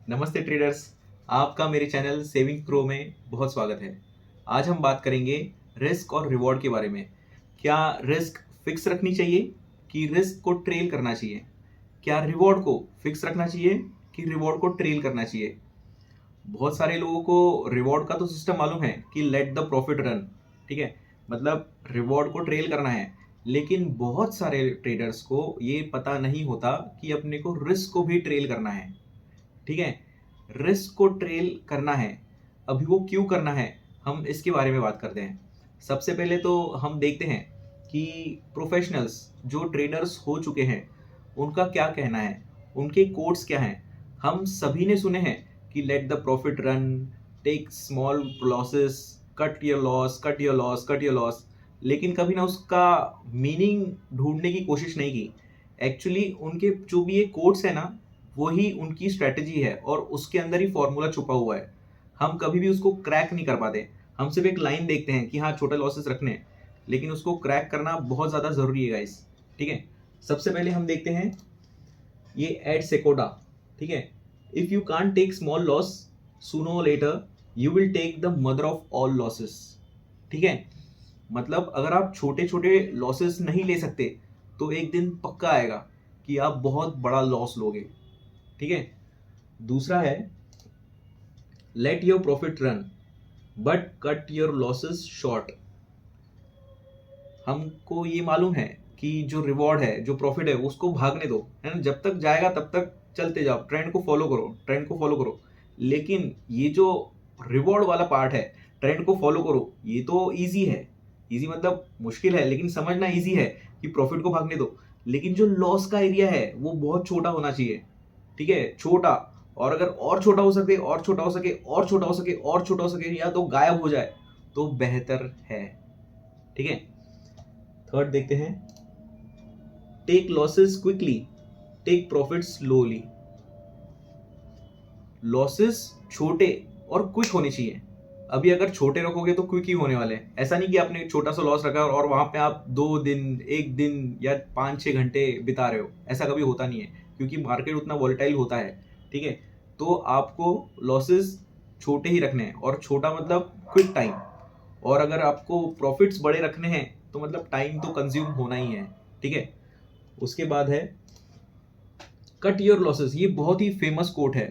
नमस्ते ट्रेडर्स। आपका मेरे चैनल सेविंग प्रो में बहुत स्वागत है। आज हम बात करेंगे रिस्क और रिवॉर्ड के बारे में। क्या रिस्क फिक्स रखनी चाहिए कि रिस्क को ट्रेल करना चाहिए? क्या रिवॉर्ड को फिक्स रखना चाहिए कि रिवॉर्ड को ट्रेल करना चाहिए? बहुत सारे लोगों को रिवॉर्ड का तो सिस्टम मालूम है कि लेट द प्रॉफिट रन, ठीक है, मतलब रिवॉर्ड को ट्रेल करना है। लेकिन बहुत सारे ट्रेडर्स को ये पता नहीं होता कि अपने को रिस्क को भी ट्रेल करना है, ठीक है। रिस्क को ट्रेल करना है, अभी वो क्यों करना है, हम इसके बारे में बात करते हैं। सबसे पहले तो हम देखते हैं कि प्रोफेशनल्स जो ट्रेडर्स हो चुके हैं उनका क्या कहना है, उनके कोट्स क्या हैं। हम सभी ने सुने हैं कि let the profit run, take small losses, cut your loss, cut your loss, cut your loss. लेकिन कभी ना उसका मीनिंग ढूंढने की कोशिश नहीं की। एक्चुअली उनके जो भी ये कोट्स है ना, वही उनकी स्ट्रेटजी है और उसके अंदर ही फॉर्मूला छुपा हुआ है। हम कभी भी उसको क्रैक नहीं कर पाते। हम सिर्फ एक लाइन देखते हैं कि हाँ छोटे लॉसेस रखने हैं, लेकिन उसको क्रैक करना बहुत ज़्यादा ज़रूरी है गाइस, ठीक है। सबसे पहले हम देखते हैं ये एड सेकोडा, ठीक है। If you can't take small loss, sooner later you will take the mother of all losses, ठीक है। मतलब अगर आप छोटे छोटे लॉसेस नहीं ले सकते तो एक दिन पक्का आएगा कि आप बहुत बड़ा लॉस लोगे, ठीक है। दूसरा है let your profit run but cut your losses short. हमको ये मालूम है कि जो रिवॉर्ड है, जो प्रॉफिट है, उसको भागने दो, है ना। जब तक जाएगा तब तक चलते जाओ, ट्रेंड को फॉलो करो, ट्रेंड को फॉलो करो। लेकिन ये जो रिवॉर्ड वाला पार्ट है, ट्रेंड को फॉलो करो, ये तो ईजी है। ईजी मतलब मुश्किल है, लेकिन समझना ईजी है कि प्रॉफिट को भागने दो। लेकिन जो लॉस का एरिया है वो बहुत छोटा होना चाहिए, ठीक है, छोटा। और अगर और छोटा हो सके, और छोटा हो सके, और छोटा हो सके, और छोटा हो सके, या तो गायब हो जाए तो बेहतर है, ठीक है। थर्ड देखते हैं, take losses quickly, take profit slowly. Losses छोटे और क्विक होने चाहिए। अभी अगर छोटे रखोगे तो क्विक ही होने वाले हैं। ऐसा नहीं कि आपने एक छोटा सा लॉस रखा और वहां पे आप 2 दिन, एक दिन या 5-6 घंटे बिता रहे हो, ऐसा कभी होता नहीं है, क्योंकि मार्केट उतना वॉलेटाइल होता है, ठीक है। तो आपको लॉसेस छोटे ही रखने हैं, और छोटा मतलब क्विक टाइम। और अगर आपको प्रॉफिट्स बड़े रखने हैं तो मतलब टाइम तो कंज्यूम होना ही है, ठीक है। उसके बाद है कट योर लॉसेस। ये बहुत ही फेमस कोट है,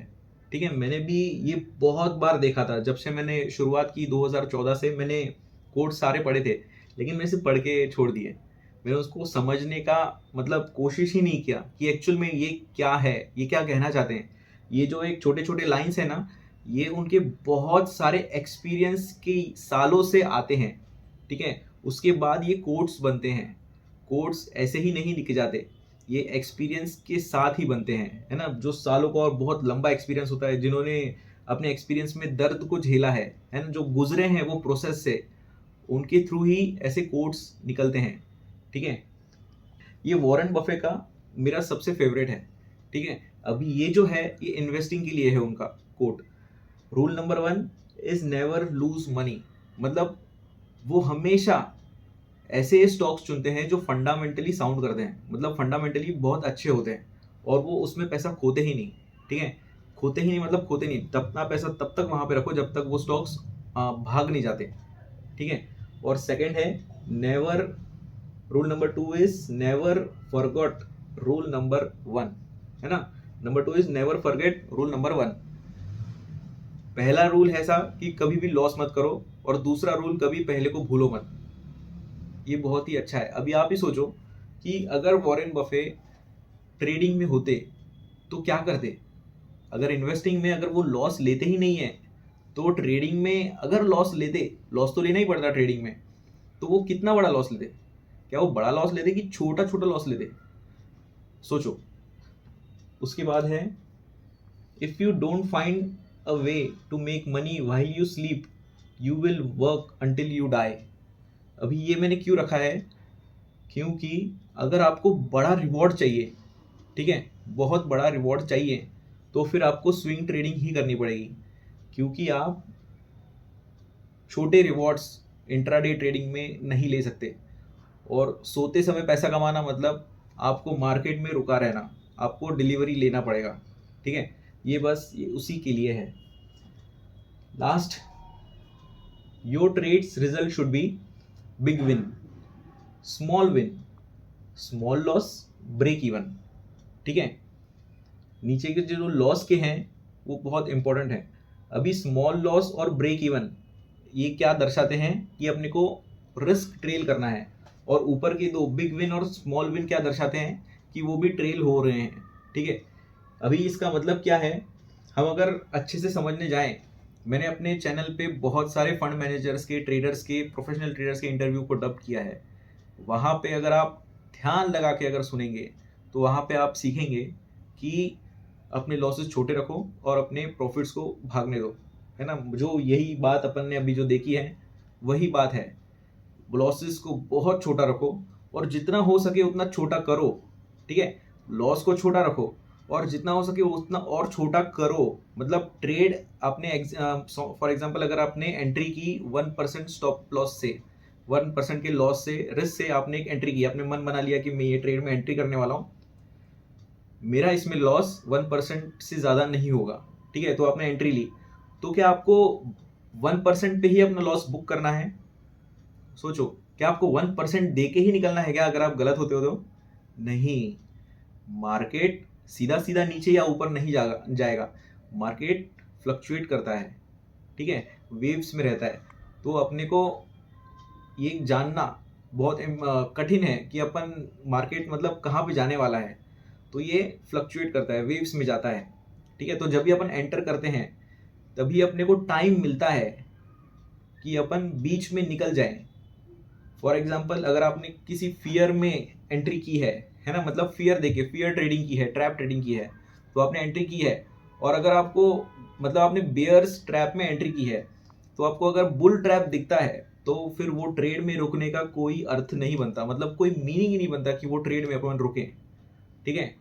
ठीक है। मैंने भी ये बहुत बार देखा था। जब से मैंने शुरुआत की 2014 से, मैंने कोट सारे पढ़े थे, लेकिन मैंने सिर्फ पढ़ के छोड़ दिए। मैंने उसको समझने का मतलब कोशिश ही नहीं किया कि एक्चुअल में ये क्या है, ये क्या कहना चाहते हैं। ये जो एक छोटे छोटे लाइंस है ना, ये उनके बहुत सारे एक्सपीरियंस के सालों से आते हैं, ठीक है। उसके बाद ये कोट्स बनते हैं। कोट्स ऐसे ही नहीं लिखे जाते, ये एक्सपीरियंस के साथ ही बनते हैं, है ना। जो सालों का और बहुत लंबा एक्सपीरियंस होता है, जिन्होंने अपने एक्सपीरियंस में दर्द को झेला है ना, जो गुजरे हैं वो प्रोसेस से, उनके थ्रू ही ऐसे कोट्स निकलते हैं, ठीक है। ये वॉरेन बफे का मेरा सबसे फेवरेट है, ठीक है। अभी ये जो है ये इन्वेस्टिंग के लिए है उनका quote. Rule number 1 is never lose money. मतलब वो हमेशा ऐसे स्टॉक्स चुनते हैं जो फंडामेंटली साउंड करते हैं, मतलब फंडामेंटली बहुत अच्छे होते हैं, और वो उसमें पैसा खोते ही नहीं, ठीक है। खोते ही नहीं मतलब खोते नहीं, अपना पैसा तब तक वहां पे रखो जब तक वो स्टॉक्स भाग नहीं जाते, ठीक है। और सेकंड है never, rule number 2 is never forgot rule number 1, है ना। Number 2 is never forget rule number 1। पहला रूल है ऐसा कि कभी भी लॉस मत करो, और दूसरा रूल कभी पहले को भूलो मत। ये बहुत ही अच्छा है। अभी आप ही सोचो कि अगर वॉरेन बफे ट्रेडिंग में होते तो क्या करते। अगर इन्वेस्टिंग में अगर वो लॉस लेते ही नहीं है, तो ट्रेडिंग में अगर लॉस लेते, लॉस तो लेना ही पड़ता ट्रेडिंग में, तो वो कितना बड़ा लॉस लेते। क्या वो बड़ा लॉस लेते कि छोटा छोटा लॉस लेते, सोचो। उसके बाद है if you don't find a way to make money while you sleep you will work until you die. अभी ये मैंने क्यों रखा है, क्योंकि अगर आपको बड़ा रिवॉर्ड चाहिए, ठीक है, बहुत बड़ा रिवॉर्ड चाहिए, तो फिर आपको स्विंग ट्रेडिंग ही करनी पड़ेगी। क्योंकि आप छोटे रिवॉर्ड्स इंट्राडे ट्रेडिंग में नहीं ले सकते। और सोते समय पैसा कमाना मतलब आपको मार्केट में रुका रहना, आपको डिलीवरी लेना पड़ेगा, ठीक है। ये बस ये उसी के लिए है। Last, your trades result should be big win, win, small loss, break even. ठीक है, नीचे के जो लॉस के हैं वो बहुत इंपॉर्टेंट है। अभी स्मॉल लॉस और ब्रेक इवन ये क्या दर्शाते हैं कि अपने को रिस्क ट्रेल करना है, और ऊपर के दो बिग विन और स्मॉल विन क्या दर्शाते हैं कि वो भी ट्रेल हो रहे हैं। ठीक है, अभी इसका मतलब क्या है, हम अगर अच्छे से समझने जाएं, मैंने अपने चैनल पे बहुत सारे फंड मैनेजर्स के, ट्रेडर्स के, प्रोफेशनल ट्रेडर्स के इंटरव्यू को डब किया है। वहाँ पे अगर आप ध्यान लगा के अगर सुनेंगे तो वहाँ पे आप सीखेंगे कि अपने लॉसेस छोटे रखो और अपने प्रॉफिट्स को भागने दो, है ना। जो यही बात अपन ने अभी जो देखी है वही बात है, लॉसेस को बहुत छोटा रखो और जितना हो सके उतना छोटा करो। ठीक है, लॉस को छोटा रखो और जितना हो सके उतना और छोटा करो। मतलब ट्रेड आपने फॉर एग्जांपल अगर आपने एंट्री की 1% स्टॉप लॉस से, 1% के लॉस से, रिस्क से आपने एक एंट्री की, आपने मन बना लिया कि मैं ये ट्रेड में एंट्री करने वाला हूँ, मेरा इसमें लॉस 1% से ज़्यादा नहीं होगा। ठीक है, तो आपने एंट्री ली, तो क्या आपको 1% पे ही अपना लॉस बुक करना है? सोचो, क्या आपको 1% दे के ही निकलना है क्या अगर आप गलत होते हो तो? नहीं, मार्केट सीधा सीधा नीचे या ऊपर नहीं जाएगा। मार्केट फ्लक्चुएट करता है, ठीक है, वेव्स में रहता है। तो अपने को ये जानना बहुत कठिन है कि अपन मार्केट मतलब कहाँ पे जाने वाला है। तो ये फ्लक्चुएट करता है, वेव्स में जाता है। ठीक है, तो जब भी अपन एंटर करते हैं तभी अपने को टाइम मिलता है कि अपन बीच में निकल जाएं। फॉर एग्जांपल अगर आपने किसी फियर में एंट्री की है ना, मतलब फियर देके फियर ट्रेडिंग की है, ट्रैप ट्रेडिंग की है, तो आपने एंट्री की है, और अगर आपको मतलब आपने बेयर्स ट्रैप में एंट्री की है, तो आपको अगर बुल ट्रैप दिखता है तो फिर वो ट्रेड में रुकने का कोई अर्थ नहीं बनता, मतलब कोई मीनिंग ही नहीं बनता कि वो ट्रेड में अपन रुके। ठीक है,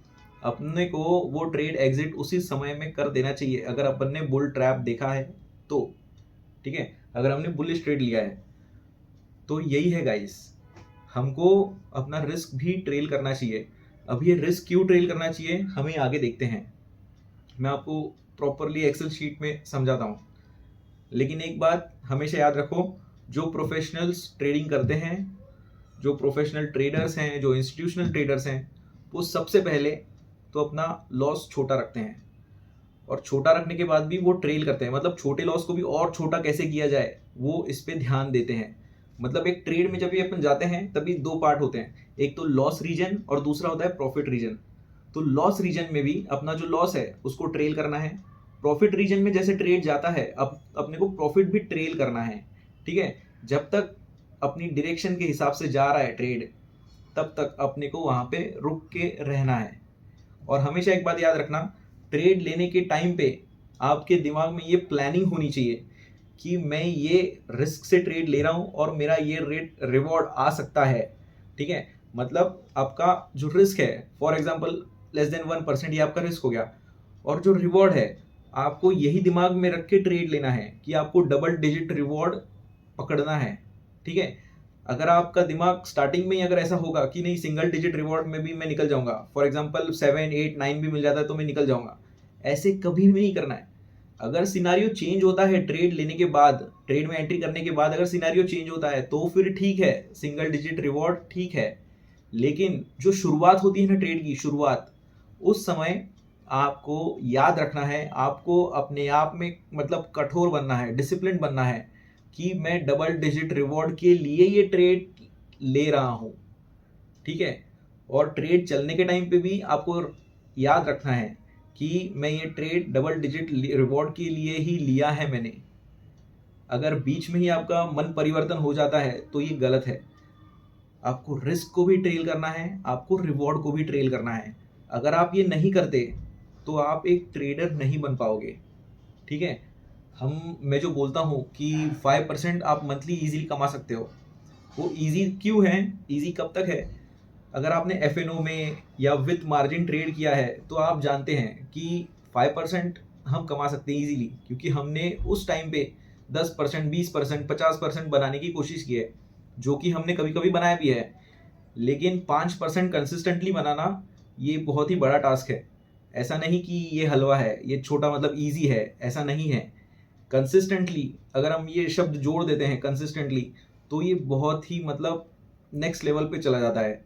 अपने को वो ट्रेड एग्जिट उसी समय में कर देना चाहिए अगर अपन ने बुल ट्रैप देखा है तो। ठीक है, अगर हमने बुलिश ट्रेड लिया है तो यही है गाइस, हमको अपना रिस्क भी ट्रेल करना चाहिए। अब ये रिस्क क्यों ट्रेल करना चाहिए हमें आगे देखते हैं, मैं आपको प्रॉपरली एक्सेल शीट में समझाता हूँ। लेकिन एक बात हमेशा याद रखो, जो प्रोफेशनल्स ट्रेडिंग करते हैं, जो प्रोफेशनल ट्रेडर्स हैं, जो इंस्टीट्यूशनल ट्रेडर्स हैं, वो सबसे पहले तो अपना लॉस छोटा रखते हैं, और छोटा रखने के बाद भी वो ट्रेल करते हैं। मतलब छोटे लॉस को भी और छोटा कैसे किया जाए वो इस पे ध्यान देते हैं। मतलब एक ट्रेड में जब भी अपन जाते हैं तभी दो पार्ट होते हैं, एक तो लॉस रीजन और दूसरा होता है प्रॉफिट रीजन। तो लॉस रीजन में भी अपना जो लॉस है उसको ट्रेल करना है, प्रॉफिट रीजन में जैसे ट्रेड जाता है अब अपने को प्रॉफिट भी ट्रेल करना है। ठीक है, जब तक अपनी डायरेक्शन के हिसाब से जा रहा है ट्रेड तब तक अपने को वहां पे रुक के रहना है। और हमेशा एक बात याद रखना, ट्रेड लेने के टाइम पे आपके दिमाग में ये प्लानिंग होनी चाहिए कि मैं ये रिस्क से ट्रेड ले रहा हूँ और मेरा ये रेट रिवॉर्ड आ सकता है। ठीक है, मतलब आपका जो रिस्क है फॉर एग्जांपल लेस देन 1% ये आपका रिस्क हो गया, और जो रिवॉर्ड है आपको यही दिमाग में रख के ट्रेड लेना है कि आपको डबल डिजिट रिवॉर्ड पकड़ना है। ठीक है, अगर आपका दिमाग स्टार्टिंग में ही अगर ऐसा होगा कि नहीं सिंगल डिजिट रिवॉर्ड में भी मैं निकल जाऊंगा, फॉर एग्जांपल 7, 8, 9 भी मिल जाता है तो मैं निकल जाऊंगा, ऐसे कभी भी नहीं करना है। अगर सिनारियो चेंज होता है ट्रेड लेने के बाद, ट्रेड में एंट्री करने के बाद अगर सिनारियो चेंज होता है तो फिर ठीक है, सिंगल डिजिट रिवॉर्ड ठीक है। लेकिन जो शुरुआत होती है ना ट्रेड की शुरुआत, उस समय आपको याद रखना है, आपको अपने आप में मतलब कठोर बनना है, डिसिप्लिन बनना है कि मैं डबल डिजिट रिवॉर्ड के लिए ये ट्रेड ले रहा हूं। ठीक है, और ट्रेड चलने के टाइम पे भी आपको याद रखना है कि मैं ये ट्रेड डबल डिजिट रिवॉर्ड के लिए ही लिया है मैंने। अगर बीच में ही आपका मन परिवर्तन हो जाता है तो ये गलत है। आपको रिस्क को भी ट्रेल करना है, आपको रिवॉर्ड को भी ट्रेल करना है। अगर आप ये नहीं करते तो आप एक ट्रेडर नहीं बन पाओगे। ठीक है, मैं जो बोलता हूँ कि 5% आप मंथली इजीली कमा सकते हो, वो इजी क्यों है, इजी कब तक है? अगर आपने एफएनओ में या विथ मार्जिन ट्रेड किया है तो आप जानते हैं कि 5% हम कमा सकते हैं इजीली, क्योंकि हमने उस टाइम पे 10%, 20%, 50% बनाने की कोशिश की है, जो कि हमने कभी कभी बनाया भी है। लेकिन 5% कंसिस्टेंटली बनाना ये बहुत ही बड़ा टास्क है ऐसा नहीं कि ये हलवा है, ये छोटा मतलब ईजी है, ऐसा नहीं है। कंसिस्टेंटली अगर हम ये शब्द जोड़ देते हैं कंसिस्टेंटली, तो ये बहुत ही मतलब नेक्स्ट लेवल पे चला जाता है।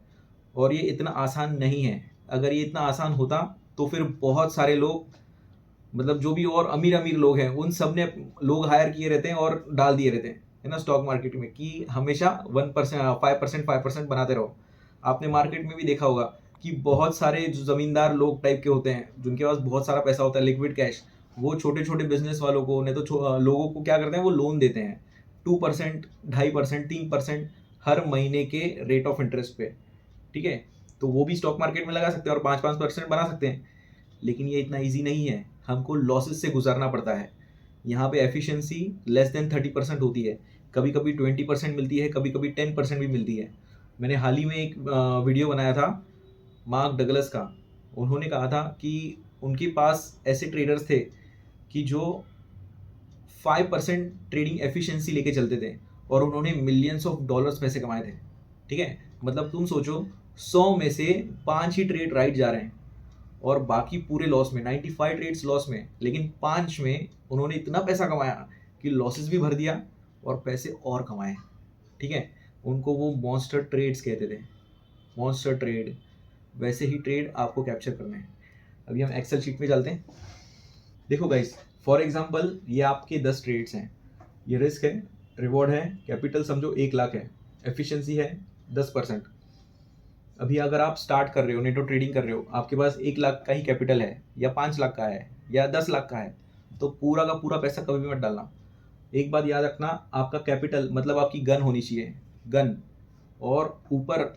और ये इतना आसान नहीं है। अगर ये इतना आसान होता तो फिर बहुत सारे लोग, मतलब जो भी और अमीर अमीर लोग हैं, उन सब ने लोग हायर किए रहते हैं और डाल दिए रहते हैं, है ना, स्टॉक मार्केट में, कि हमेशा 1%, 5% बनाते रहो। आपने मार्केट में भी देखा होगा कि बहुत सारे जो जमींदार लोग टाइप के होते हैं, जिनके पास बहुत सारा पैसा होता है, लिक्विड कैश, वो छोटे छोटे बिजनेस वालों को, नहीं तो लोगों को क्या करते हैं, वो लोन देते हैं 2%, 2.5%, 3% हर महीने के रेट ऑफ इंटरेस्ट पे। ठीक है, तो वो भी स्टॉक मार्केट में लगा सकते हैं और 5-5% बना सकते हैं। लेकिन ये इतना ईजी नहीं है, हमको लॉसेस से गुजरना पड़ता है। यहाँ पे एफिशिएंसी लेस देन 30% होती है, कभी कभी 20% मिलती है, कभी कभी 10% भी मिलती है। मैंने हाल ही में एक वीडियो बनाया था मार्क डगलस का। उन्होंने कहा था कि उनके पास ऐसे ट्रेडर्स थे कि जो 5% ट्रेडिंग एफिशिएंसी लेके चलते थे और उन्होंने मिलियंस ऑफ डॉलर्स पैसे कमाए थे। ठीक है, मतलब तुम सोचो 100 में से 5 ही ट्रेड राइट जा रहे हैं और बाकी पूरे लॉस में, 95 ट्रेड्स लॉस में, लेकिन 5 में उन्होंने इतना पैसा कमाया कि लॉसेस भी भर दिया और पैसे और कमाए। ठीक है, उनको वो मॉन्स्टर ट्रेड्स कहते थे, मॉन्स्टर ट्रेड। वैसे ही ट्रेड आपको कैप्चर करना है। अभी हम एक्सेल शीट में चलते हैं। देखो गाइस, फॉर एग्जांपल ये आपके 10 ट्रेड्स हैं, ये रिस्क है, रिवॉर्ड है, कैपिटल समझो 1 लाख है, एफिशिएंसी है 10%। अभी अगर आप स्टार्ट कर रहे हो, नेटो ट्रेडिंग कर रहे हो, आपके पास 1 लाख का ही कैपिटल है या 5 लाख का है या 10 लाख का है, तो पूरा का पूरा पैसा कभी भी मत डालना। एक बात याद रखना, आपका कैपिटल मतलब आपकी गन होनी चाहिए, गन, और ऊपर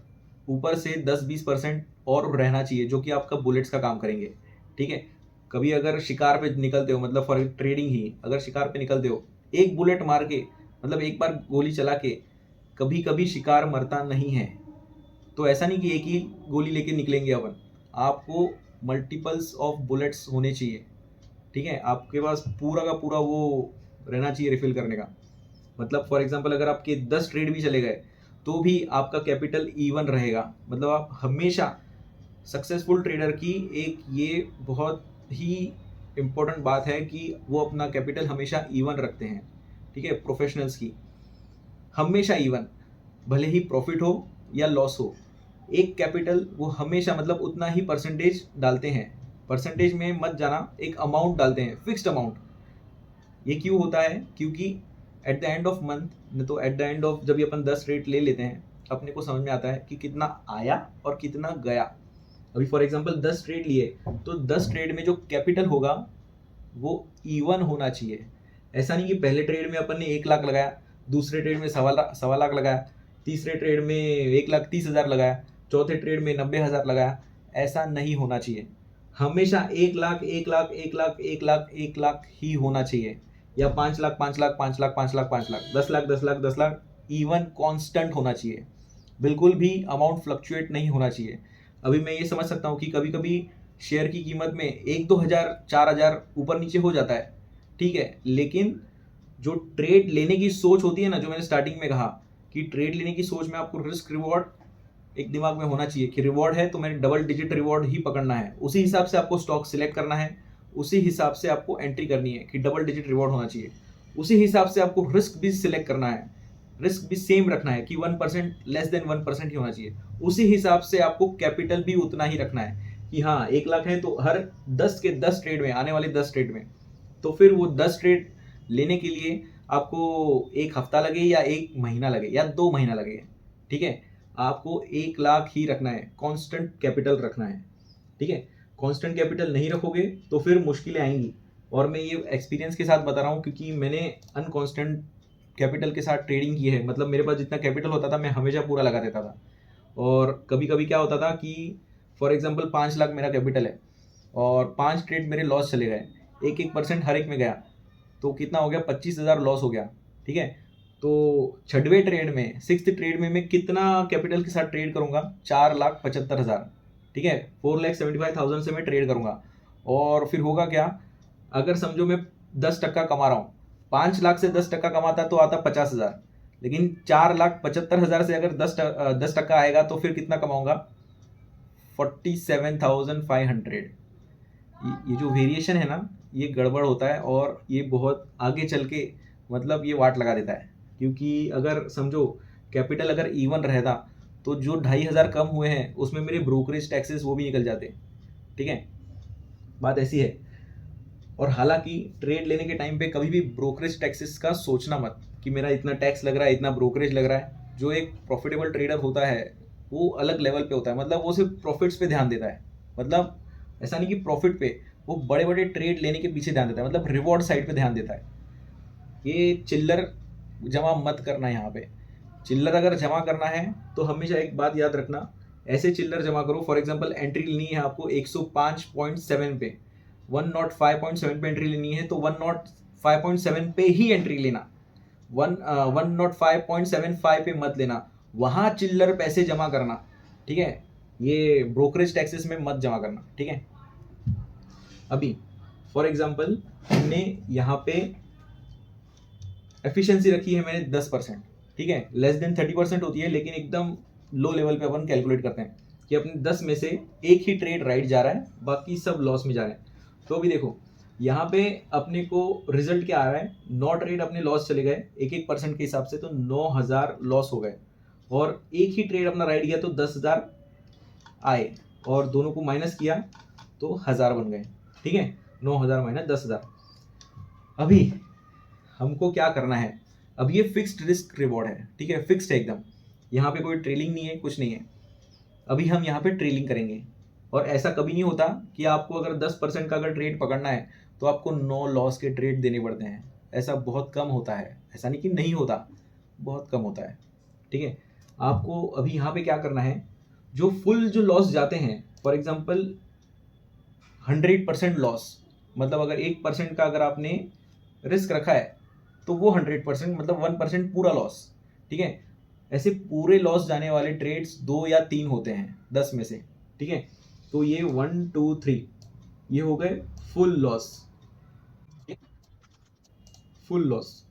ऊपर से 10-20% और रहना चाहिए जो कि आपका बुलेट्स का काम करेंगे। ठीक है, कभी अगर शिकार पे निकलते हो, मतलब फॉर ट्रेडिंग ही अगर शिकार पे निकलते हो, एक बुलेट मार के, मतलब एक बार गोली चला के, कभी कभी शिकार मरता नहीं है। तो ऐसा नहीं कि एक ही गोली लेके निकलेंगे अपन, आपको मल्टीपल्स ऑफ बुलेट्स होने चाहिए। ठीक है, आपके पास पूरा का पूरा वो रहना चाहिए रिफिल करने का। मतलब फॉर एग्जांपल अगर आपके 10 ट्रेड भी चले गए तो भी आपका कैपिटल इवन रहेगा। मतलब आप हमेशा, सक्सेसफुल ट्रेडर की एक ये बहुत ही इम्पोर्टेंट बात है कि वो अपना कैपिटल हमेशा इवन रखते हैं। ठीक है, प्रोफेशनल्स की हमेशा इवन, भले ही प्रॉफिट हो या लॉस हो, एक कैपिटल वो हमेशा मतलब उतना ही परसेंटेज डालते हैं। परसेंटेज में मत जाना, एक अमाउंट डालते हैं, फिक्स्ड अमाउंट। ये क्यों होता है? क्योंकि at the end of month, नहीं तो एट द एंड ऑफ जब भी अपन 10 रेट ले लेते हैं, अपने को समझ में आता है कि कितना आया और कितना गया। अभी फॉर एग्जांपल 10 ट्रेड लिए, तो 10 ट्रेड में जो कैपिटल होगा वो इवन होना चाहिए। ऐसा नहीं कि पहले ट्रेड में अपन ने 1 लाख लगाया, दूसरे ट्रेड में 1.25 लाख लगाया, तीसरे ट्रेड में 1,30,000 लगाया, चौथे ट्रेड में 90,000 लगाया। ऐसा नहीं होना चाहिए। हमेशा 1 लाख 1 लाख 1 लाख 1 लाख 1 लाख ही होना चाहिए, या 5 लाख 5 लाख 5 लाख 5 लाख 5 लाख 10 लाख 10 लाख 10 लाख, इवन कांस्टेंट होना चाहिए। बिल्कुल भी अमाउंट फ्लक्चुएट नहीं होना चाहिए। अभी मैं ये समझ सकता हूँ कि कभी कभी शेयर की कीमत में 1-2 हज़ार 4 हज़ार ऊपर नीचे हो जाता है, ठीक है, लेकिन जो ट्रेड लेने की सोच होती है ना, जो मैंने स्टार्टिंग में कहा कि ट्रेड लेने की सोच में आपको रिस्क रिवॉर्ड एक दिमाग में होना चाहिए कि रिवॉर्ड है तो मैंने डबल डिजिट रिवॉर्ड ही पकड़ना है। उसी हिसाब से आपको स्टॉक सिलेक्ट करना है, उसी हिसाब से आपको एंट्री करनी है कि डबल डिजिट रिवॉर्ड होना चाहिए। उसी हिसाब से आपको रिस्क भी सिलेक्ट करना है, रिस्क भी सेम रखना है कि 1%, लेस देन 1% ही होना चाहिए। उसी हिसाब से आपको कैपिटल भी उतना ही रखना है कि हाँ 1 लाख है तो हर 10 के 10 ट्रेड में, आने वाले 10 ट्रेड में, तो फिर वो 10 ट्रेड लेने के लिए आपको 1 हफ्ता लगे या 1 महीना लगे या 2 महीना लगे, ठीक है, आपको 1 लाख ही रखना है, कांस्टेंट कैपिटल रखना है। ठीक है, कांस्टेंट कैपिटल नहीं रखोगे तो फिर मुश्किलें आएंगी। और मैं ये एक्सपीरियंस के साथ बता रहा हूँ क्योंकि मैंने अनकॉन्स्टेंट कैपिटल के साथ ट्रेडिंग की है। मतलब मेरे पास जितना कैपिटल होता था मैं हमेशा पूरा लगा देता था, और कभी कभी क्या होता था कि फॉर एग्जांपल 5 लाख मेरा कैपिटल है और 5 ट्रेड मेरे लॉस चले गए, 1-1% हर एक में गया, तो कितना हो गया, 25,000 लॉस हो गया। ठीक है, तो 6वें ट्रेड में, 6th ट्रेड में मैं कितना कैपिटल के साथ ट्रेड करूंगा, 4,75,000। ठीक है, 4,75,000 से मैं ट्रेड करूंगा। और फिर होगा क्या, अगर समझो मैं 10% कमा रहा हूँ, 5 लाख से 10% कमाता तो आता 50,000, लेकिन 4,75,000 से अगर 10% आएगा तो फिर कितना कमाऊंगा, 47,500। ये जो वेरिएशन है ना, ये गड़बड़ होता है और ये बहुत आगे चल के मतलब ये वाट लगा देता है। क्योंकि अगर समझो कैपिटल अगर इवन रहता तो जो 2,500 कम हुए हैं उसमें मेरे ब्रोकरेज टैक्सेस वो भी निकल जाते। ठीक है, बात ऐसी है। और हालांकि ट्रेड लेने के टाइम पे कभी भी ब्रोकरेज टैक्सेस का सोचना मत कि मेरा इतना टैक्स लग रहा है, इतना ब्रोकरेज लग रहा है। जो एक प्रॉफिटेबल ट्रेडर होता है वो अलग लेवल पे होता है, मतलब वो सिर्फ प्रॉफिट्स पे ध्यान देता है। मतलब ऐसा नहीं कि प्रॉफिट पे, वो बड़े बड़े ट्रेड लेने के पीछे ध्यान देता है, मतलब रिवॉर्ड साइड पे ध्यान देता है। ये चिल्लर जमा मत करना यहाँ पे। चिल्लर अगर जमा करना है तो हमेशा एक बात याद रखना, ऐसे चिल्लर जमा करो। फॉर एग्जांपल एंट्री लेनी है आपको 105.7 पे, 105.7 पे एंट्री लेनी है तो 105.7 पे ही एंट्री लेना, 105.75 पे मत लेना। वहां चिल्लर पैसे जमा करना। ठीक है, ये ब्रोकरेज टैक्सेस में मत जमा करना। ठीक है, अभी फॉर एग्जांपल हमने यहाँ पे एफिशिएंसी रखी है मैंने 10%। ठीक है, लेस देन 30% होती है, लेकिन एकदम लो लेवल पे अपन कैलकुलेट करते हैं कि अपने 10 में से एक ही ट्रेड राइट जा रहा है, बाकी सब लॉस में जा रहे हैं। तो अभी देखो यहाँ पे अपने को रिजल्ट क्या आ रहा है, 9 ट्रेड अपने लॉस चले गए 1-1% के हिसाब से, तो 9,000 लॉस हो गए। और एक ही ट्रेड अपना राइट गया तो 10,000 आए, और दोनों को माइनस किया तो 1,000 बन गए। ठीक है, 9,000 माइनस 10,000। अभी हमको क्या करना है, अब ये फिक्स्ड रिस्क रिवॉर्ड है। ठीक है, फिक्स्ड है एकदम, यहाँ पे कोई ट्रेलिंग नहीं है, कुछ नहीं है। अभी हम यहाँ पे ट्रेलिंग करेंगे, और ऐसा कभी नहीं होता कि आपको अगर 10% का अगर ट्रेड पकड़ना है तो आपको 9 लॉस के ट्रेड देने पड़ते हैं। ऐसा बहुत कम होता है, ऐसा नहीं कि नहीं होता, बहुत कम होता है। ठीक है, आपको अभी यहाँ पे क्या करना है, जो फुल जो लॉस जाते हैं, फॉर एग्जाम्पल 100% लॉस, मतलब अगर 1% का अगर आपने रिस्क रखा है तो वो 100%, मतलब 1% पूरा लॉस। ठीक है, ऐसे पूरे लॉस जाने वाले ट्रेड्स 2 या 3 होते हैं 10 में से। ठीक है, तो ये 1 2 3 ये हो गए फुल लॉस, फुल लॉस।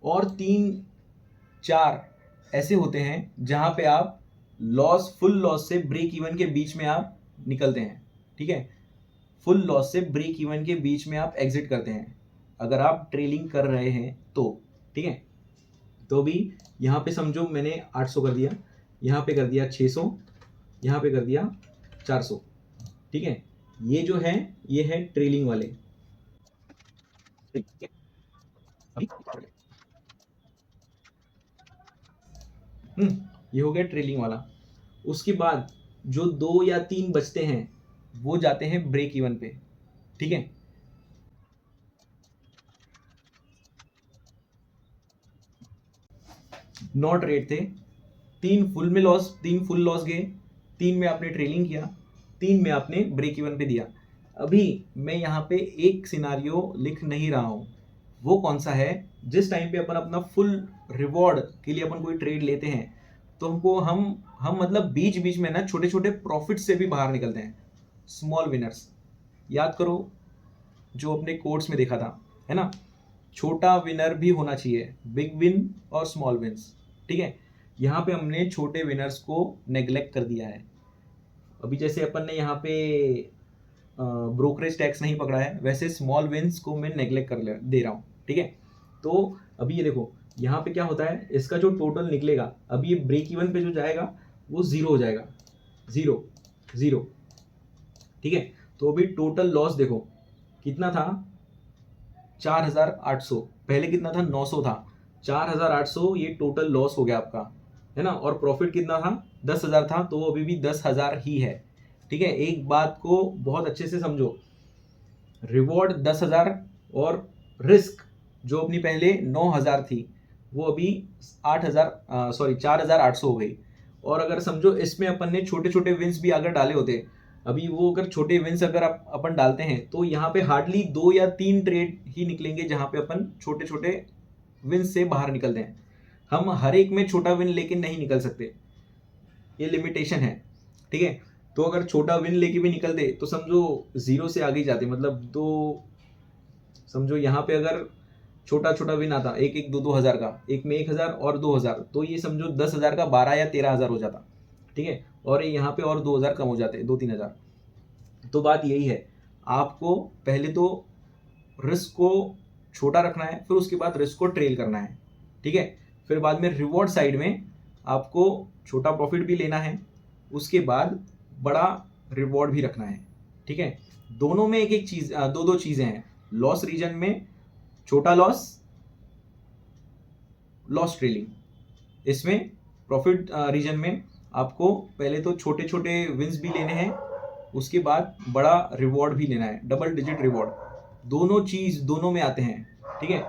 और 3-4 ऐसे होते हैं जहां पे आप लॉस, फुल लॉस से ब्रेक इवन के बीच में आप निकलते हैं। ठीक है, फुल लॉस से ब्रेक इवन के बीच में आप एग्जिट करते हैं अगर आप ट्रेलिंग कर रहे हैं तो। ठीक है, तो अभी यहाँ पे समझो मैंने 800 कर दिया, यहाँ पे कर दिया 600, यहाँ पे कर दिया 400। ठीक है, ये जो है ये है ट्रेलिंग वाले। ये हो गया ट्रेलिंग वाला। उसके बाद जो 2 या 3 बचते हैं वो जाते हैं ब्रेक इवन पे। ठीक है, 9 ट्रेड थे, 3 फुल में लॉस, 3 फुल लॉस गए, 3 में आपने ट्रेलिंग किया, 3 में आपने ब्रेक इवन पे दिया। अभी मैं यहाँ पे एक सिनारियो लिख नहीं रहा हूँ, वो कौन सा है, जिस टाइम पे अपन अपना फुल रिवॉर्ड के लिए अपन कोई ट्रेड लेते हैं तो हमको हम मतलब बीच बीच में ना छोटे छोटे प्रॉफिट से भी बाहर निकलते हैं, स्मॉल विनर्स। याद करो जो अपने कोर्स में देखा था, है ना, छोटा विनर भी होना चाहिए, बिग विन और स्मॉल विन्स। ठीक है, यहाँ पे हमने छोटे विनर्स को नेग्लेक्ट कर दिया है। अभी जैसे अपन ने यहाँ पे ब्रोकरेज टैक्स नहीं पकड़ा है, वैसे स्मॉल विन्स को मैं नेग्लेक्ट कर दे रहा हूँ। ठीक है, तो अभी ये देखो यहाँ पे क्या होता है, इसका जो टोटल निकलेगा, अभी ये ब्रेक इवन पे जो जाएगा वो 0 हो जाएगा, 0 0। ठीक है, तो अभी टोटल लॉस देखो कितना था, 4,800, पहले कितना था, 900 था, 4,800 ये टोटल लॉस हो गया आपका, है ना। और प्रॉफिट कितना था, 10,000 था, तो अभी भी 10,000 ही है। ठीक है, एक बात को बहुत अच्छे से समझो, रिवॉर्ड 10,000 और रिस्क जो अपनी पहले 9,000 थी वो अभी 4,800 हो गई। और अगर समझो इसमें अपन ने छोटे छोटे विंस भी अगर डाले होते, अभी वो अगर छोटे विंस अगर अपन डालते हैं तो यहाँ पे हार्डली 2 या 3 ट्रेड ही निकलेंगे जहां पे अपन छोटे छोटे विंस से बाहर निकलते हैं। हम हर एक में छोटा विन लेके नहीं निकल सकते, ये लिमिटेशन है। ठीक है, तो अगर छोटा विन लेके भी निकलते तो समझो 0 से आगे जाते, मतलब दो, समझो यहाँ पे अगर छोटा छोटा विन आता 1-2 हज़ार का, एक में 1,000 और 2,000, तो ये समझो 10,000 का 12 या 13,000 हो जाता। ठीक है, और यहाँ पे और 2,000 कम हो जाते, 2-3 हज़ार। तो बात यही है, आपको पहले तो रिस्क को छोटा रखना है, फिर उसके बाद रिस्क को ट्रेल करना है, ठीक है। फिर बाद में रिवॉर्ड साइड में आपको छोटा प्रॉफिट भी लेना है, उसके बाद बड़ा रिवॉर्ड भी रखना है, ठीक है। दोनों में एक एक चीज, दो दो चीजें हैं। लॉस रीजन में छोटा लॉस, लॉस ट्रेलिंग, इसमें प्रॉफिट रीजन में आपको पहले तो छोटे छोटे विंस भी लेने हैं, उसके बाद बड़ा रिवॉर्ड भी लेना है, डबल डिजिट रिवॉर्ड। दोनों चीज दोनों में आते हैं, ठीक है।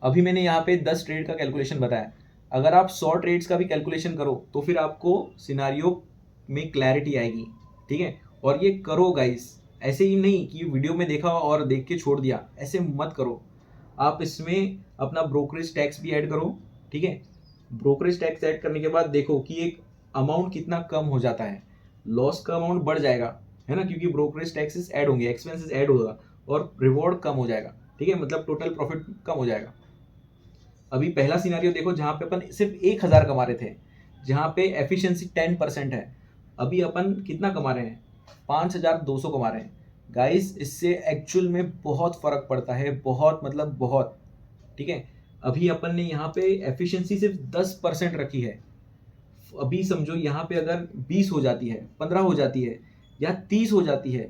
अभी मैंने यहाँ पे 10 ट्रेड का कैलकुलेशन बताया, अगर आप 100 ट्रेड्स का भी कैलकुलेशन करो तो फिर आपको सिनारियो में क्लैरिटी आएगी, ठीक है। और ये करो गाइस, ऐसे ही नहीं कि वीडियो में देखा और देख के छोड़ दिया, ऐसे मत करो। आप इसमें अपना ब्रोकरेज टैक्स भी ऐड करो, ठीक है। ब्रोकरेज टैक्स ऐड करने के बाद देखो कि एक अमाउंट कितना कम हो जाता है, लॉस का अमाउंट बढ़ जाएगा, है ना, क्योंकि ब्रोकरेज टैक्सेस ऐड होंगे, एक्सपेंसेस ऐड होगा और रिवॉर्ड कम हो जाएगा, ठीक है, मतलब टोटल प्रॉफिट कम हो जाएगा। अभी पहला सिनारियो देखो जहाँ पे अपन सिर्फ 1000 कमा रहे थे, जहाँ पे एफिशिएंसी 10% है, अभी अपन कितना कमा रहे हैं, 5200 कमा रहे हैं। गाइस इससे एक्चुअल में बहुत फर्क पड़ता है, बहुत मतलब बहुत, ठीक है। अभी अपन ने यहाँ पे एफिशिएंसी सिर्फ 10% रखी है, अभी समझो यहाँ पे अगर 20 हो जाती है, 15 हो जाती है या 30 हो जाती है,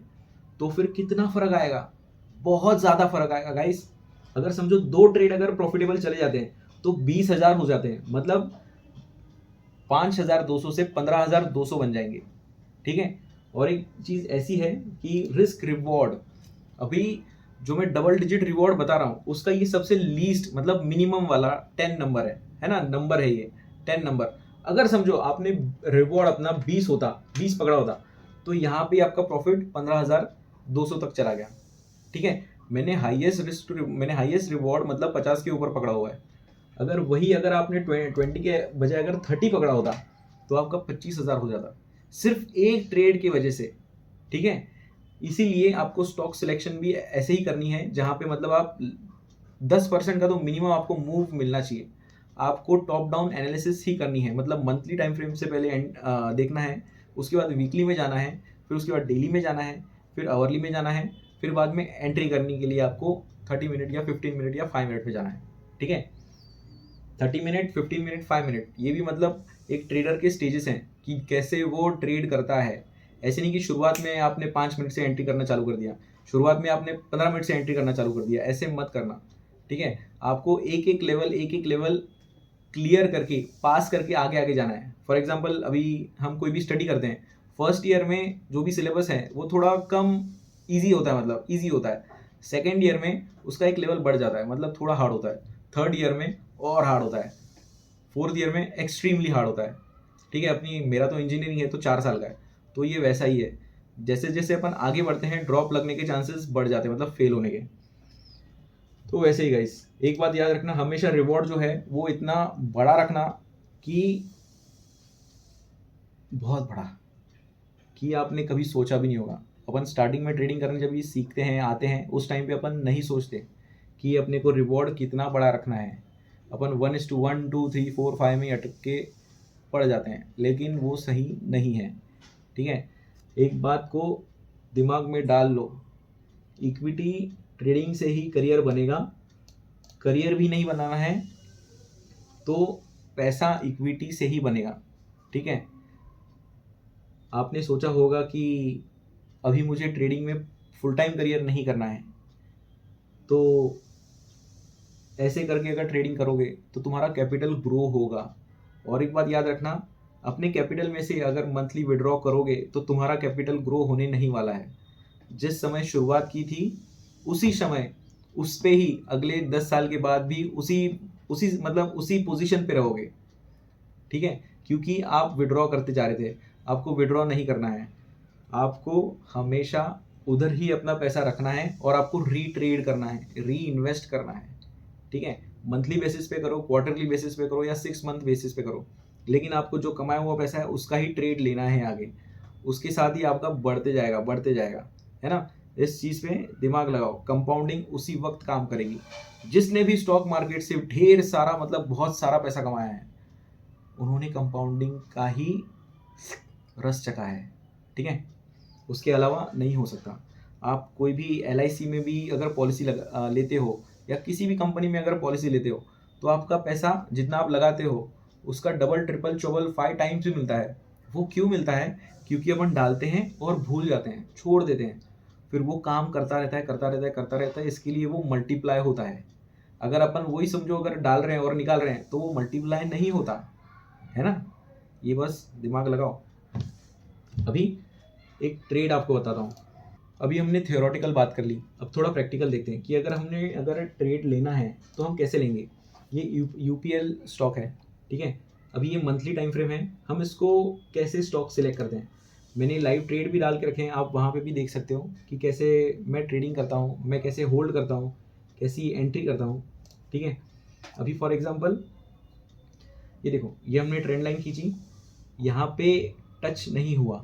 तो फिर कितना फर्क आएगा, बहुत ज्यादा फर्क आएगा गाइस। अगर समझो 2 ट्रेड अगर प्रॉफिटेबल चले जाते हैं तो 20,000 हो जाते हैं, मतलब 5,200 से 15,200 बन जाएंगे, ठीक है। और एक चीज ऐसी है कि रिस्क रिवॉर्ड, अभी जो मैं डबल डिजिट रिवॉर्ड बता रहा हूँ उसका ये सबसे लीस्ट मतलब मिनिमम वाला 10 नंबर है ना, नंबर है ये 10 नंबर। अगर समझो आपने रिवॉर्ड अपना 20 पकड़ा होता तो यहाँ पे आपका प्रॉफिट 15,200 तक चला गया, ठीक है। मैंने हाईएस्ट रिवॉर्ड मतलब 50 के ऊपर पकड़ा हुआ है। अगर आपने 20 के बजाय अगर 30 पकड़ा होता तो आपका 25,000 हो जाता, सिर्फ एक ट्रेड की वजह से, ठीक है। इसीलिए आपको स्टॉक सिलेक्शन भी ऐसे ही करनी है, जहां पे मतलब आप 10% का तो मिनिमम आपको मूव मिलना चाहिए। आपको टॉप डाउन एनालिसिस ही करनी है, मतलब मंथली टाइम फ्रेम से पहले देखना है, उसके बाद वीकली में जाना है, फिर उसके बाद डेली में जाना है, फिर आवरली में जाना है, फिर बाद में एंट्री करने के लिए आपको 30 मिनट या 15 मिनट या 5 मिनट में जाना है, ठीक है। 30 मिनट, 15 मिनट, 5 मिनट, ये भी मतलब एक ट्रेडर के स्टेजेस हैं कि कैसे वो ट्रेड करता है। ऐसे नहीं कि शुरुआत में आपने 5 मिनट से एंट्री करना चालू कर दिया, शुरुआत में आपने 15 मिनट से एंट्री करना चालू कर दिया, ऐसे मत करना, ठीक है। आपको एक एक लेवल क्लियर करके पास करके आगे आगे जाना है। फॉर एग्जाम्पल अभी हम कोई भी स्टडी करते हैं, फर्स्ट ईयर में जो भी सिलेबस है वो थोड़ा कम ईजी होता है, मतलब ईजी होता है। सेकेंड ईयर में उसका एक लेवल बढ़ जाता है, मतलब थोड़ा हार्ड होता है। थर्ड ईयर में और हार्ड होता है, फोर्थ ईयर में एक्सट्रीमली हार्ड होता है, ठीक है। मेरा तो इंजीनियरिंग है तो 4 साल का है, तो ये वैसा ही है। जैसे जैसे अपन आगे बढ़ते हैं ड्रॉप लगने के चांसेस बढ़ जाते हैं, मतलब फेल होने के। तो वैसे ही गाइस, एक बात याद रखना, हमेशा रिवॉर्ड जो है वो इतना बड़ा रखना कि बहुत बड़ा, कि आपने कभी सोचा भी नहीं होगा। अपन स्टार्टिंग में ट्रेडिंग करने जब ये सीखते हैं, आते हैं, उस टाइम पे अपन नहीं सोचते कि अपने को रिवॉर्ड कितना बड़ा रखना है। अपन 1:1, 2, 3, 4, 5 में अटक के पड़ जाते हैं, लेकिन वो सही नहीं है, ठीक है। एक बात को दिमाग में डाल लो, इक्विटी ट्रेडिंग से ही करियर बनेगा। करियर भी नहीं बनाना है तो पैसा इक्विटी से ही बनेगा, ठीक है। आपने सोचा होगा कि अभी मुझे ट्रेडिंग में फुल टाइम करियर नहीं करना है, तो ऐसे करके अगर ट्रेडिंग करोगे तो तुम्हारा कैपिटल ग्रो होगा। और एक बात याद रखना, अपने कैपिटल में से अगर मंथली विड्रॉ करोगे तो तुम्हारा कैपिटल ग्रो होने नहीं वाला है। जिस समय शुरुआत की थी उसी समय, उस पे ही अगले 10 साल के बाद भी उसी पोजीशन पे रहोगे, ठीक है। क्योंकि आप विड्रॉ करते जा रहे थे, आपको विड्रॉ नहीं करना है, आपको हमेशा उधर ही अपना पैसा रखना है और आपको रीट्रेड करना है, री इन्वेस्ट करना है, ठीक है। मंथली बेसिस पे करो, क्वार्टरली बेसिस पे करो या 6 मंथ बेसिस पे करो, लेकिन आपको जो कमाया हुआ पैसा है उसका ही ट्रेड लेना है आगे, उसके साथ ही आपका बढ़ते जाएगा, है ना। इस चीज़ पे दिमाग लगाओ, कंपाउंडिंग उसी वक्त काम करेगी। जिसने भी स्टॉक मार्केट से ढेर सारा मतलब बहुत सारा पैसा कमाया है, उन्होंने कंपाउंडिंग का ही रस चखा है, ठीक है। उसके अलावा नहीं हो सकता। आप कोई भी LIC में भी अगर पॉलिसी लेते हो या किसी भी कंपनी में अगर पॉलिसी लेते हो तो आपका पैसा जितना आप लगाते हो उसका डबल ट्रिपल चौबल 5 टाइम्स भी मिलता है। वो क्यों मिलता है? क्योंकि अपन डालते हैं और भूल जाते हैं, छोड़ देते हैं, फिर वो काम करता रहता है करता रहता है करता रहता है, इसके लिए वो मल्टीप्लाई होता है। अगर अपन वही समझो अगर डाल रहे हैं और निकाल रहे हैं तो वो मल्टीप्लाई नहीं होता है ना। ये बस दिमाग लगाओ। अभी एक ट्रेड आपको बताता हूँ। अभी हमने थियोरेटिकल बात कर ली, अब थोड़ा प्रैक्टिकल देखते हैं कि अगर ट्रेड लेना है तो हम कैसे लेंगे। ये UPL स्टॉक है, ठीक है। अभी ये मंथली टाइम फ्रेम है, हम इसको कैसे स्टॉक सिलेक्ट करते हैं। मैंने लाइव ट्रेड भी डाल के रखे हैं, आप वहाँ पे भी देख सकते हो कि कैसे मैं ट्रेडिंग करता हूँ, मैं कैसे होल्ड करता हूँ, कैसी एंट्री करता हूँ, ठीक है। अभी फॉर एग्जांपल ये देखो, ये हमने ट्रेंड लाइन खींची, यहाँ पे टच नहीं हुआ,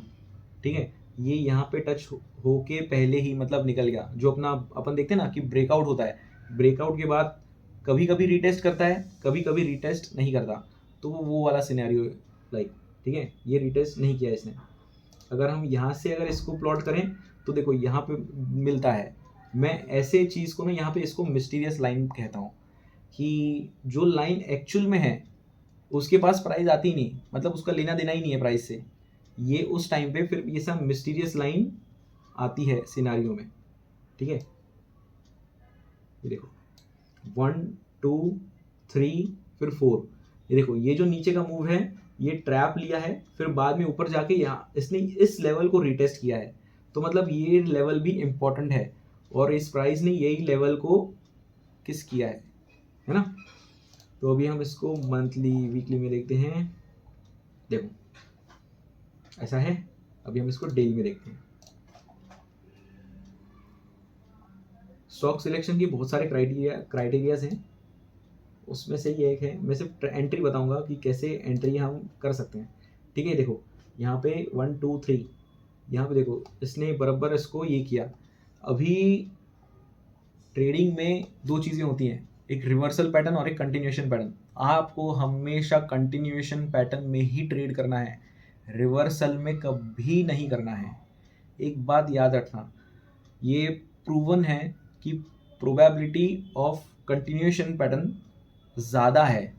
ठीक है। ये यहाँ पे टच होके पहले ही मतलब निकल गया। जो अपना अपन देखते हैं ना कि ब्रेकआउट होता है, ब्रेकआउट के बाद कभी कभी रिटेस्ट करता है, कभी कभी रिटेस्ट नहीं करता, तो वो वाला सिनेरियो लाइक, ठीक है। ये रिटेस्ट नहीं किया इसने। अगर हम यहाँ से अगर इसको प्लॉट करें तो देखो यहाँ पे मिलता है। मैं ऐसे चीज़ को ना यहाँ पे इसको मिस्टीरियस लाइन कहता हूँ कि जो लाइन एक्चुअल में है उसके पास प्राइस आती ही नहीं, मतलब उसका लेना देना ही नहीं है प्राइस से। ये उस टाइम पे फिर ये सब मिस्टीरियस लाइन आती है सिनारियो में, ठीक है। ये देखो 1 2 3 फिर 4, ये देखो ये जो नीचे का मूव है ये ट्रैप लिया है, फिर बाद में ऊपर जाके यहाँ इसने इस लेवल को रिटेस्ट किया है। तो मतलब ये लेवल भी इम्पोर्टेंट है और इस प्राइस ने यही लेवल को किस किया है ना। तो अभी हम इसको मंथली वीकली में देखते हैं। देखो ऐसा है। अभी हम इसको डेली में देखते हैं। स्टॉक सिलेक्शन की बहुत सारे क्राइटेरियाज हैं, उसमें से ये एक है। मैं सिर्फ एंट्री बताऊंगा कि कैसे एंट्री हम कर सकते हैं, ठीक है। देखो यहाँ पे 1 2 3, यहाँ पे देखो इसने बराबर इसको ये किया। अभी ट्रेडिंग में दो चीज़ें होती हैं, एक रिवर्सल पैटर्न और एक कंटिन्यूएशन पैटर्न। आपको हमेशा कंटिन्यूएशन पैटर्न में ही ट्रेड करना है, रिवर्सल में कभी नहीं करना है। एक बात याद रखना, ये प्रूवन है कि प्रोबेबिलिटी ऑफ कंटिन्यूएशन पैटर्न ज़्यादा है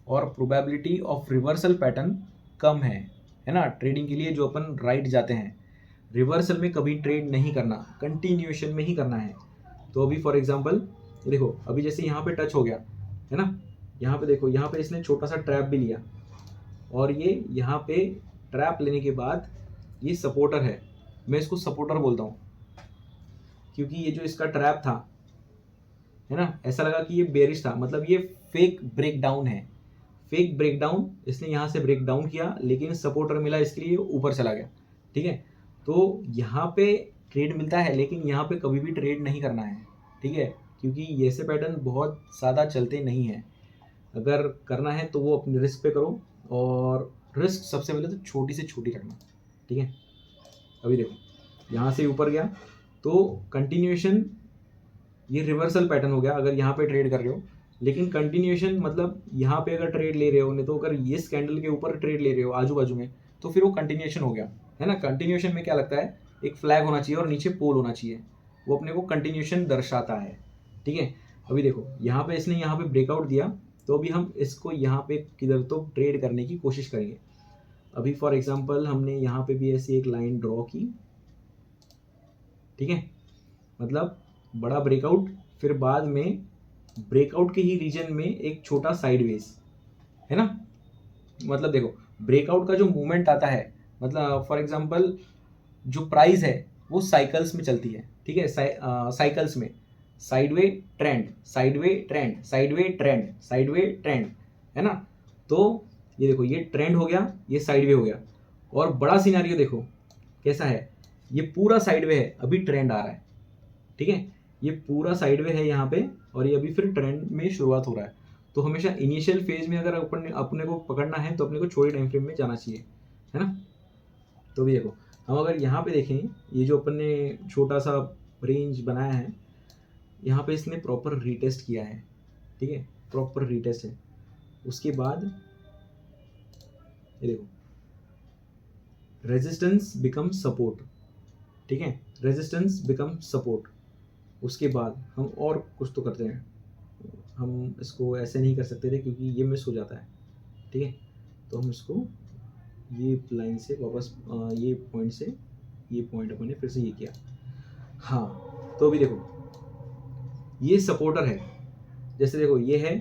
और प्रोबेबिलिटी ऑफ रिवर्सल पैटर्न कम है ना। ट्रेडिंग के लिए जो अपन राइट जाते हैं, रिवर्सल में कभी ट्रेड नहीं करना, कंटिन्यूएशन में ही करना है। तो अभी फॉर एग्जांपल देखो, अभी जैसे यहाँ पे टच हो गया है ना, यहाँ पे देखो, यहाँ पे इसने छोटा सा ट्रैप भी लिया और ये यहाँ पे ट्रैप लेने के बाद ये सपोर्टर है। मैं इसको सपोर्टर बोलता हूँ क्योंकि ये जो इसका ट्रैप था है ना, ऐसा लगा कि ये बेरिश था, मतलब ये फेक ब्रेकडाउन है। फेक ब्रेकडाउन, इसने यहाँ से ब्रेकडाउन किया लेकिन सपोर्टर मिला, इसके लिए ऊपर चला गया, ठीक है। तो यहाँ पे ट्रेड मिलता है लेकिन यहाँ पे कभी भी ट्रेड नहीं करना है, ठीक है, क्योंकि ये से पैटर्न बहुत ज़्यादा चलते नहीं हैं। अगर करना है तो वो अपने रिस्क पे करो और रिस्क सबसे पहले तो छोटी से छोटी रखना, ठीक है। अभी देखो यहाँ से ऊपर गया तो कंटिन्यूएशन, ये रिवर्सल पैटर्न हो गया अगर यहाँ पे ट्रेड कर रहे हो, लेकिन कंटिन्यूएशन मतलब यहाँ पे अगर ट्रेड ले रहे हो, नहीं तो अगर ये कैंडल के ऊपर ट्रेड ले रहे हो आजू बाजू में, तो फिर वो कंटिन्यूएशन हो गया है ना। कंटिन्यूएशन में क्या लगता है, एक फ्लैग होना चाहिए और नीचे पोल होना चाहिए, वो अपने को कंटिन्यूएशन दर्शाता है, ठीक है। अभी देखो यहाँ पे इसने यहाँ पे ब्रेकआउट दिया, तो अभी हम इसको यहाँ पे किधर तो ट्रेड करने की कोशिश करेंगे। अभी फॉर एग्जाम्पल हमने यहाँ पे भी ऐसी एक लाइन ड्रॉ की, ठीक है, मतलब बड़ा ब्रेकआउट, फिर बाद में ब्रेकआउट के ही रीजन में एक छोटा साइडवेज है ना। मतलब देखो ब्रेकआउट का जो मूवमेंट आता है, मतलब फॉर एग्जांपल जो प्राइस है वो साइकिल्स में चलती है, ठीक है। साइकिल्स में sideway trend, sideway trend, sideway trend, sideway trend, है ना। तो ये देखो ये ट्रेंड हो गया, ये साइडवे हो गया, और बड़ा सिनेरियो देखो कैसा है, ये पूरा साइडवे है, अभी ट्रेंड आ रहा है, ठीक है। ये पूरा साइडवे है यहाँ पे और ये अभी फिर ट्रेंड में शुरुआत हो रहा है। तो हमेशा इनिशियल फेज में अगर अपने को पकड़ना है तो अपने को छोटे टाइम फ्रेम में जाना चाहिए, है ना। तो भी देखो हम अगर यहाँ पे देखें, ये जो अपन ने छोटा सा रेंज बनाया है, यहाँ पे इसने प्रॉपर रीटेस्ट किया है, ठीक है, प्रॉपर रीटेस्ट है। उसके बाद ये देखो रेजिस्टेंस बिकम सपोर्ट, ठीक है, रेजिस्टेंस बिकम सपोर्ट। उसके बाद हम और कुछ तो करते हैं, हम इसको ऐसे नहीं कर सकते थे क्योंकि ये मिस हो जाता है, ठीक है। तो हम इसको ये लाइन से वापस ये पॉइंट से ये पॉइंट अपन ने फिर से ये किया। हाँ, तो अभी देखो ये सपोर्टर है, जैसे देखो ये है,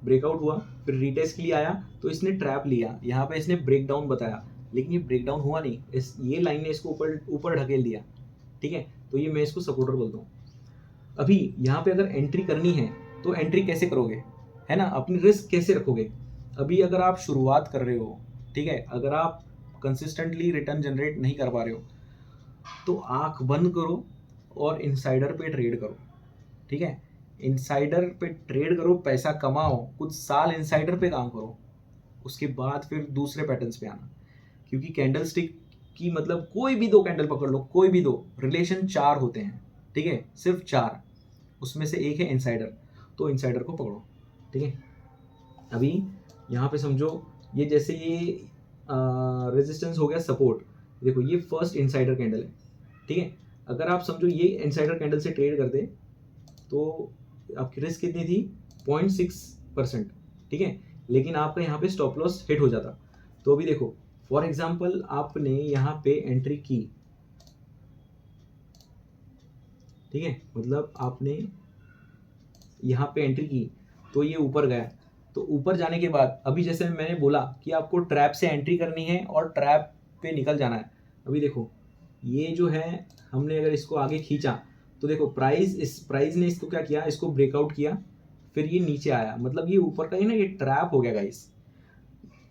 ब्रेकआउट हुआ, फिर रीटेस्ट के लिए आया तो इसने ट्रैप लिया, यहाँ पे इसने ब्रेक डाउन बताया, लेकिन ये ब्रेक डाउन हुआ नहीं, ये लाइन ने इसको ऊपर ऊपर ढकेल दिया, ठीक है। तो ये मैं इसको सपोर्टर बोलता हूँ। अभी यहाँ पे अगर एंट्री करनी है तो एंट्री कैसे करोगे, है ना, अपनी रिस्क कैसे रखोगे। अभी अगर आप शुरुआत कर रहे हो, ठीक है, अगर आप कंसिस्टेंटली रिटर्न जनरेट नहीं कर पा रहे हो तो आंख बंद करो और इनसाइडर पे ट्रेड करो, ठीक है। इनसाइडर पे ट्रेड करो, पैसा कमाओ, कुछ साल इनसाइडर पे काम करो, उसके बाद फिर दूसरे पैटर्न्स पे आना। क्योंकि कैंडल स्टिक की मतलब कोई भी दो कैंडल पकड़ लो, कोई भी दो, रिलेशन 4 होते हैं, ठीक है, सिर्फ 4, उसमें से एक है इनसाइडर, तो इनसाइडर को पकड़ो, ठीक है। अभी यहाँ पे समझो ये जैसे ये रेजिस्टेंस हो गया सपोर्ट, देखो ये फर्स्ट इनसाइडर कैंडल है, ठीक है। अगर आप समझो ये इनसाइडर कैंडल से ट्रेड करते तो आपकी रिस्क कितनी थी, 0.6%, ठीक है, लेकिन आपका यहाँ पे स्टॉप लॉस हिट हो जाता। तो अभी देखो फॉर एग्जांपल आपने यहाँ पे एंट्री की, ठीक है, मतलब आपने यहाँ पे एंट्री की तो ये ऊपर गया, तो ऊपर जाने के बाद अभी जैसे मैंने बोला कि आपको ट्रैप से एंट्री करनी है और ट्रैप पे निकल जाना है। अभी देखो ये जो है, हमने अगर इसको आगे खींचा तो देखो प्राइस ने इसको क्या किया, इसको ब्रेकआउट किया, फिर ये नीचे आया, मतलब ये ऊपर का ही ना, ये ट्रैप हो गया गाइस।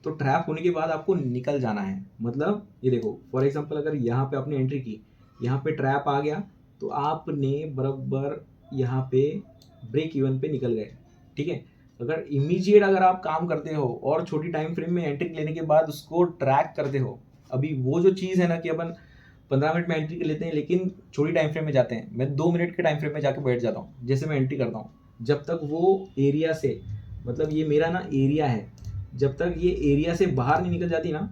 तो ट्रैप होने के बाद आपको निकल जाना है, मतलब ये देखो फॉर एग्जांपल अगर यहाँ पे आपने एंट्री की, यहाँ पे ट्रैप आ गया तो आपने बराबर यहाँ पे ब्रेक इवन पे निकल गए, ठीक है। अगर इमीडिएट अगर आप काम करते हो और छोटी टाइम फ्रेम में एंट्री लेने के बाद उसको ट्रैक करते हो, अभी वो जो चीज़ है ना कि अपन 15 मिनट में एंट्री कर लेते हैं लेकिन छोटी टाइम फ्रेम में जाते हैं, मैं 2 मिनट के टाइम फ्रेम में जाके बैठ जाता हूँ, जैसे मैं एंट्री करता हूँ, जब तक वो एरिया से, मतलब ये मेरा ना एरिया है, जब तक ये एरिया से बाहर नहीं निकल जाती ना,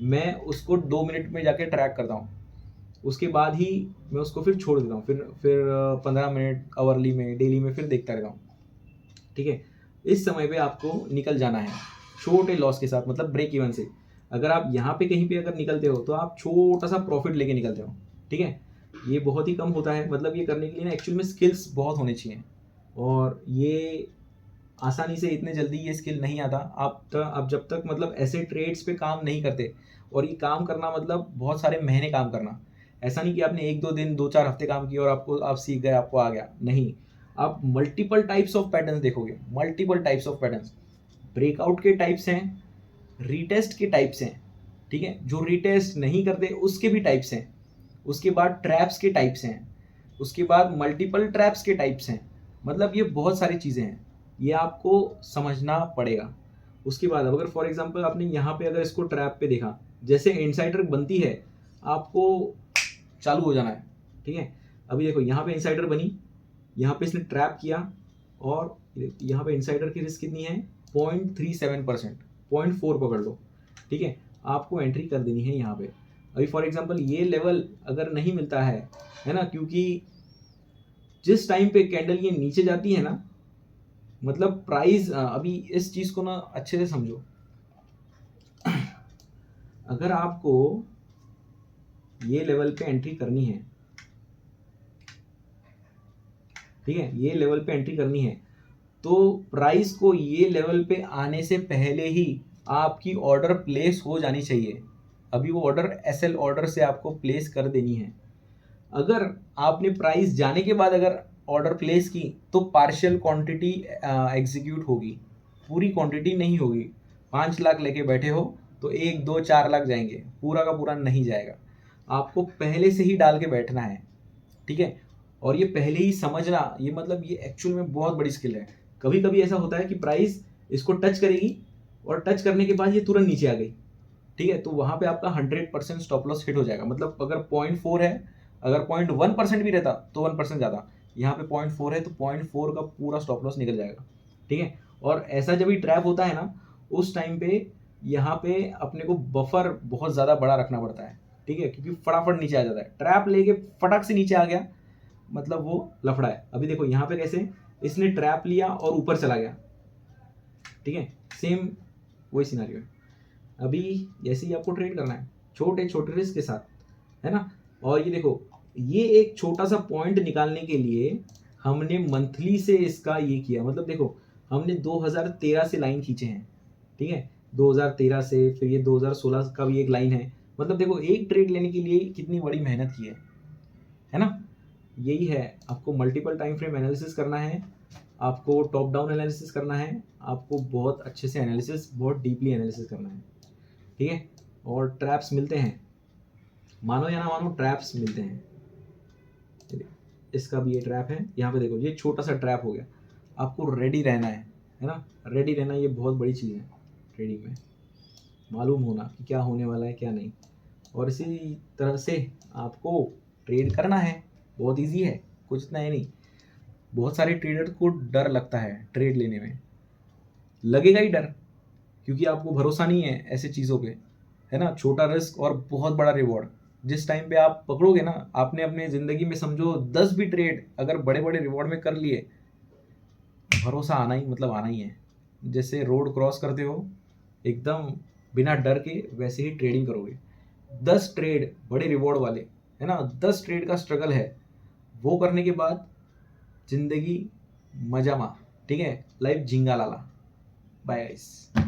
मैं उसको 2 मिनट में जाके ट्रैक करता हूँ, उसके बाद ही मैं उसको फिर छोड़ देता हूँ, फिर 15 मिनट आवरली में डेली में फिर देखता रहता हूँ, ठीक है। इस समय पे आपको निकल जाना है छोटे लॉस के साथ, मतलब ब्रेक इवन से। अगर आप यहाँ पे कहीं पे अगर निकलते हो तो आप छोटा सा प्रॉफिट लेके निकलते हो, ठीक है। ये बहुत ही कम होता है, मतलब ये करने के लिए ना एक्चुअल में स्किल्स बहुत होने चाहिए, और ये आसानी से इतने जल्दी ये स्किल नहीं आता। आप जब तक मतलब ऐसे ट्रेड्स पे काम नहीं करते, और ये काम करना मतलब बहुत सारे महीने काम करना, ऐसा नहीं कि आपने 1-2 दिन 2-4 हफ्ते काम किया और आप सीख गए, आपको आ गया, नहीं। आप मल्टीपल टाइप्स ऑफ पैटर्न्स देखोगे, multiple types of patterns, breakout के टाइप्स हैं, रीटेस्ट के टाइप्स हैं, ठीक है, जो रीटेस्ट नहीं करते उसके भी टाइप्स हैं, उसके बाद ट्रैप्स के टाइप्स हैं, उसके बाद मल्टीपल ट्रैप्स के टाइप्स हैं, मतलब ये बहुत सारी चीज़ें हैं, ये आपको समझना पड़ेगा। उसके बाद अगर फॉर एग्जांपल आपने यहाँ पे अगर इसको ट्रैप पे देखा, जैसे इनसाइडर बनती है आपको चालू हो जाना है, ठीक है। अभी देखो यहाँ पे इनसाइडर बनी, यहाँ पे इसने ट्रैप किया, और यहाँ पे इनसाइडर की रिस्क कितनी है, 0.37%, 0.4 पकड़ लो, ठीक है। आपको एंट्री कर देनी है यहाँ पे। अभी फॉर एग्जांपल ये लेवल अगर नहीं मिलता है ना, क्योंकि जिस टाइम पे कैंडल ये नीचे जाती है ना, मतलब प्राइस, अभी इस चीज़ को ना अच्छे से समझो, अगर आपको ये लेवल पे एंट्री करनी है, ठीक है, ये लेवल पे एंट्री करनी है, तो प्राइस को ये लेवल पे आने से पहले ही आपकी ऑर्डर प्लेस हो जानी चाहिए। अभी वो ऑर्डर एसएल ऑर्डर से आपको प्लेस कर देनी है। अगर आपने प्राइस जाने के बाद अगर ऑर्डर प्लेस की तो पार्शियल क्वांटिटी एग्जीक्यूट होगी, पूरी क्वांटिटी नहीं होगी। 5 लाख लेके बैठे हो तो 1-2-4 लाख जाएंगे, पूरा का पूरा नहीं जाएगा। आपको पहले से ही डाल के बैठना है, ठीक है। और ये पहले ही समझना, ये मतलब ये एक्चुअल में बहुत बड़ी स्किल है। कभी कभी ऐसा होता है कि प्राइस इसको टच करेगी और टच करने के बाद ये तुरंत नीचे आ गई, ठीक है, तो वहाँ पे आपका 100% स्टॉप लॉस हिट हो जाएगा। मतलब अगर 0.4 है, अगर 0.1% भी रहता तो 1% जाता, यहाँ पे 0.4 है तो 0.4 का पूरा स्टॉप लॉस निकल जाएगा, ठीक है। और ऐसा जब भी ट्रैप होता है ना, उस टाइम पे यहाँ पे अपने को बफर बहुत ज़्यादा बड़ा रखना पड़ता है, ठीक है, क्योंकि फटाफट नीचे आ जाता है। ट्रैप लेके फटक से नीचे आ गया मतलब वो लफड़ा है। अभी देखो यहाँ पे कैसे इसने ट्रैप लिया और ऊपर चला गया, ठीक है, सेम वही सिनारियो है। अभी जैसे ही आपको ट्रेड करना है छोटे छोटे रिस्क के साथ, है ना। और ये देखो ये एक छोटा सा पॉइंट निकालने के लिए हमने मंथली से इसका ये किया, मतलब देखो हमने 2013 से लाइन खींचे हैं, ठीक है, 2013 से, फिर ये 2016 का भी एक लाइन है। मतलब देखो एक ट्रेड लेने के लिए कितनी बड़ी मेहनत की है ना। यही है, आपको मल्टीपल टाइम फ्रेम एनालिसिस करना है, आपको टॉप डाउन एनालिसिस करना है, आपको बहुत अच्छे से एनालिसिस, बहुत डीपली एनालिसिस करना है, ठीक है। और ट्रैप्स मिलते हैं, मानो या ना मानो ट्रैप्स मिलते हैं। इसका भी ये ट्रैप है, यहाँ पे देखो ये छोटा सा ट्रैप हो गया। आपको रेडी रहना है ना, रेडी रहना ये बहुत बड़ी चीज़ है ट्रेडिंग में, मालूम होना कि क्या होने वाला है क्या नहीं। और इसी तरह से आपको ट्रेड करना है, बहुत इजी है, कुछ इतना है नहीं। बहुत सारे ट्रेडर को डर लगता है ट्रेड लेने में, लगेगा ही डर, क्योंकि आपको भरोसा नहीं है ऐसी चीज़ों पे, है ना। छोटा रिस्क और बहुत बड़ा रिवॉर्ड, जिस टाइम पे आप पकड़ोगे ना, आपने अपने ज़िंदगी में समझो 10 भी ट्रेड अगर बड़े बड़े रिवॉर्ड में कर लिए, भरोसा आना ही मतलब आना ही है। जैसे रोड क्रॉस करते हो एकदम बिना डर के, वैसे ही ट्रेडिंग करोगे। 10 ट्रेड बड़े रिवॉर्ड वाले, है ना, 10 ट्रेड का स्ट्रगल है, वो करने के बाद ज़िंदगी मजा मा, ठीक है, लाइफ झिंगा लाला। Bye guys.